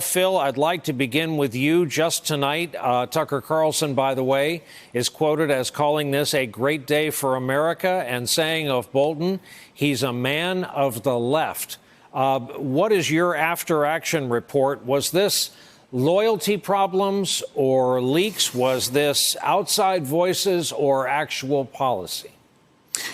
Phil, I'd like to begin with you. Just tonight, Tucker Carlson, by the way, is quoted as calling this a great day for America and saying of Bolton, he's a man of the left. What is your after-action report? Was this loyalty problems or leaks? Was this outside voices or actual policy?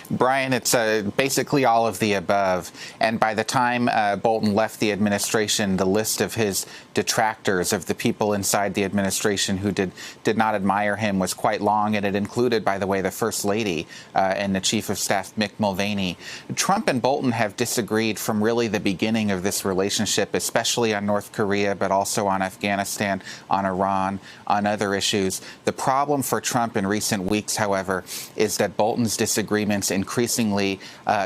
Brian, it's basically all of the above. And by the time Bolton left the administration, the list of his detractors, of the people inside the administration who did not admire him, was quite long. And it included, by the way, the First Lady and the Chief of Staff, Mick Mulvaney. Trump and Bolton have disagreed from really the beginning of this relationship, especially on North Korea, but also on Afghanistan, on Iran, on other issues. The problem for Trump in recent weeks, however, is that Bolton's disagreements increasingly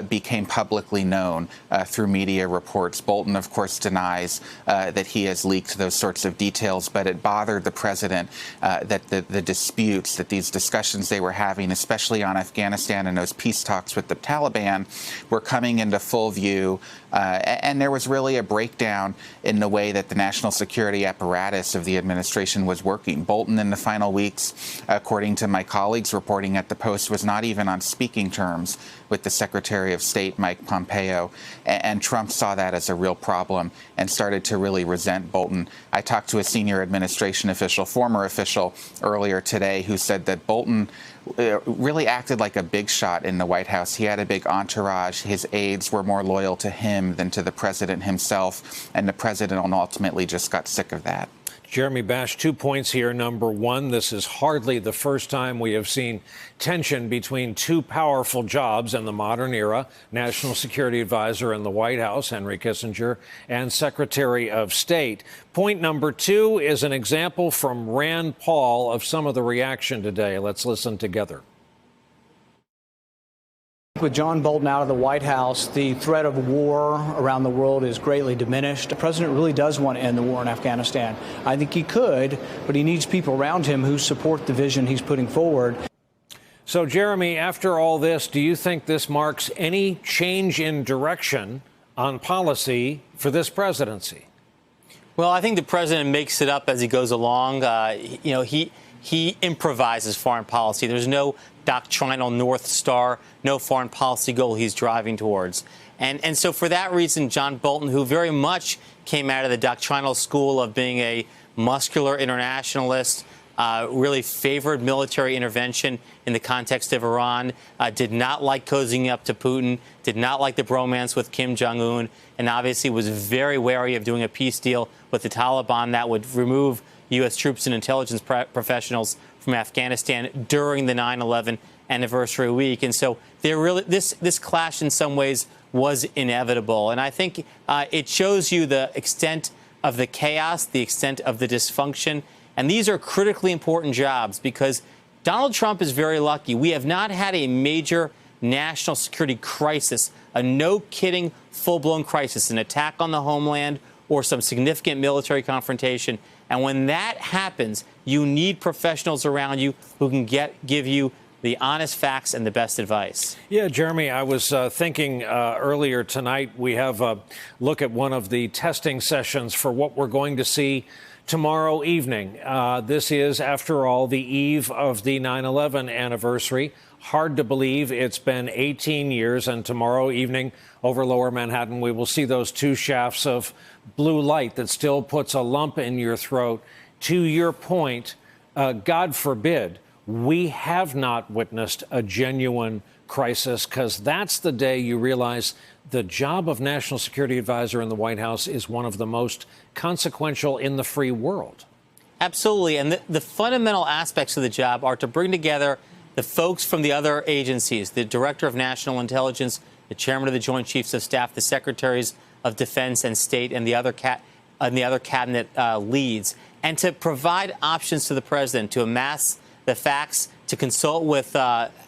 became publicly known through media reports. Bolton, of course, denies that he has leaked those sorts of details, but it bothered the president that the disputes, that these discussions they were having, especially on Afghanistan and those peace talks with the Taliban, were coming into full view. And there was really a breakdown in the way that the national security apparatus of the administration was working. Bolton, in the final weeks, according to my colleagues reporting at the Post, was not even on speaking terms with the Secretary of State, Mike Pompeo. And Trump saw that as a real problem and started to really resent Bolton. I talked to a senior administration official, former official, earlier today who said that Bolton really acted like a big shot in the White House. He had a big entourage. His aides were more loyal to him than to the president himself. And the president ultimately just got sick of that. Jeremy Bash, 2 points here. Number one, this is hardly the first time we have seen tension between two powerful jobs in the modern era, National Security Advisor in the White House, Henry Kissinger, and Secretary of State. Point number two is an example from Rand Paul of some of the reaction today. Let's listen together. With John Bolton out of the White House, the threat of war around the world is greatly diminished. The president really does want to end the war in Afghanistan. I think he could, but he needs people around him who support the vision he's putting forward. So, Jeremy, after all this, do you think this marks any change in direction on policy for this presidency? Well, I think the president makes it up as he goes along. He improvises foreign policy. There's no doctrinal North Star, no foreign policy goal he's driving towards. And so for that reason, John Bolton, who very much came out of the doctrinal school of being a muscular internationalist, really favored military intervention in the context of Iran, did not like cozying up to Putin, did not like the bromance with Kim Jong-un, and obviously was very wary of doing a peace deal with the Taliban that would remove U.S. troops and intelligence professionals from Afghanistan during the 9/11 anniversary week. And so this clash in some ways was inevitable. And I think it shows you the extent of the chaos, the extent of the dysfunction. And these are critically important jobs because Donald Trump is very lucky. We have not had a major national security crisis, a no-kidding, full-blown crisis, an attack on the homeland or some significant military confrontation. And when that happens, you need professionals around you who can give you the honest facts and the best advice. Yeah, Jeremy, I was thinking earlier tonight, we have a look at one of the testing sessions for what we're going to see tomorrow evening. This is, after all, the eve of the 9/11 anniversary. Hard to believe it's been 18 years, and tomorrow evening over Lower Manhattan, we will see those two shafts of blue light that still puts a lump in your throat. To your point, God forbid, we have not witnessed a genuine crisis, because that's the day you realize the job of National Security Advisor in the White House is one of the most consequential in the free world. Absolutely. And the fundamental aspects of the job are to bring together the folks from the other agencies, the Director of National Intelligence, the Chairman of the Joint Chiefs of Staff, the Secretaries of Defense and State, and the other cabinet leads, and to provide options to the president to amass the facts, to consult with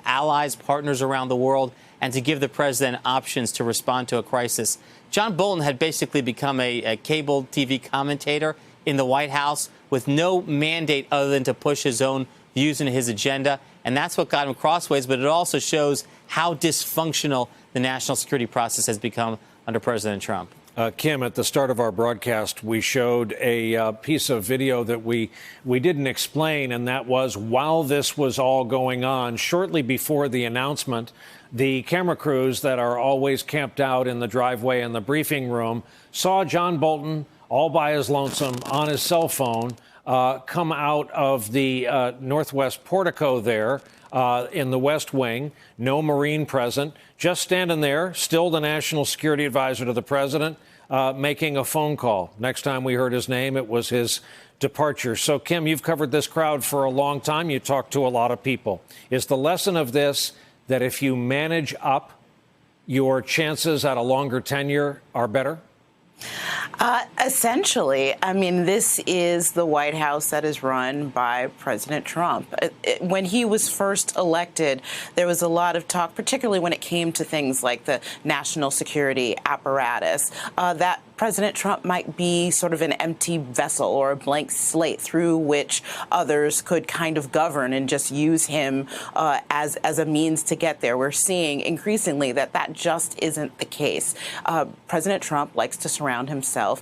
allies, partners around the world, and to give the president options to respond to a crisis. John Bolton had basically become a cable TV commentator in the White House with no mandate other than to push his own views and his agenda. And that's what got him crossways. But it also shows how dysfunctional the national security process has become under President Trump. Kim, at the start of our broadcast, we showed a piece of video that we didn't explain, and that was while this was all going on, shortly before the announcement, the camera crews that are always camped out in the driveway and the briefing room saw John Bolton all by his lonesome on his cell phone come out of the northwest portico there in the West Wing. No Marine present, just standing there, still the national security advisor to the president, making a phone call. Next time we heard his name, it was his departure. So, Kim, you've covered this crowd for a long time. You talked to a lot of people. Is the lesson of this that if you manage up, your chances at a longer tenure are better? Essentially, I mean, this is the White House that is run by President Trump. When he was first elected, there was a lot of talk, particularly when it came to things like the national security apparatus, that President Trump might be sort of an empty vessel or a blank slate through which others could kind of govern and just use him as a means to get there. We're seeing increasingly that that just isn't the case. President Trump likes to surround himself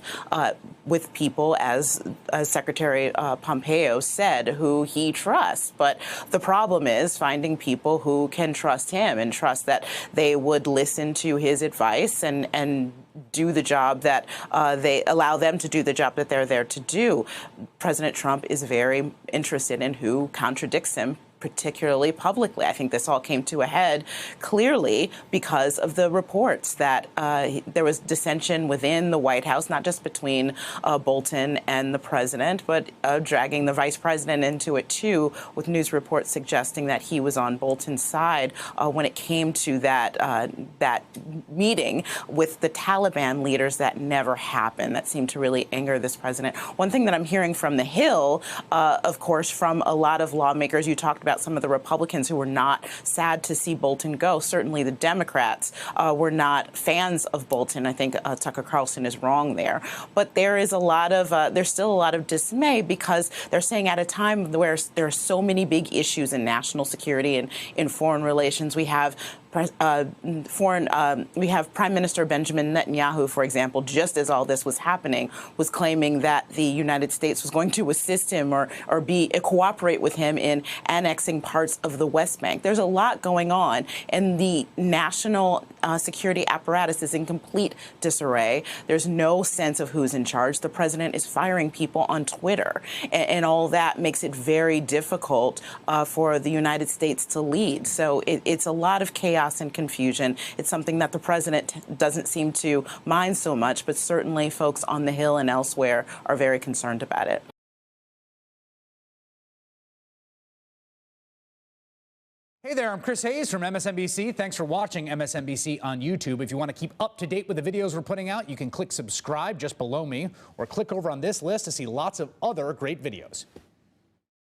with people, as Secretary Pompeo said, who he trusts. But the problem is finding people who can trust him and trust that they would listen to his advice and do the job that they allow them to do the job that they're there to do. President Trump is very interested in who contradicts him, particularly publicly. I think this all came to a head clearly because of the reports that there was dissension within the White House, not just between Bolton and the president, but dragging the vice president into it, too, with news reports suggesting that he was on Bolton's side when it came to that meeting with the Taliban leaders that never happened. That seemed to really anger this president. One thing that I'm hearing from the Hill, of course, from a lot of lawmakers, you talked about some of the Republicans who were not sad to see Bolton go. Certainly the Democrats were not fans of Bolton. I think Tucker Carlson is wrong there. But there is there's still a lot of dismay because they're saying at a time where there are so many big issues in national security and in foreign relations, we have Prime Minister Benjamin Netanyahu, for example, just as all this was happening, was claiming that the United States was going to assist him or cooperate with him in annexing parts of the West Bank. There's a lot going on, and the national security apparatus is in complete disarray. There's no sense of who's in charge. The president is firing people on Twitter, and all that makes it very difficult for the United States to lead. So it's a lot of chaos and confusion. It's something that the president doesn't seem to mind so much, but certainly folks on the Hill and elsewhere are very concerned about it. Hey there, I'm Chris Hayes from MSNBC. Thanks for watching MSNBC on YouTube. If you want to keep up to date with the videos we're putting out, you can click subscribe just below me or click over on this list to see lots of other great videos.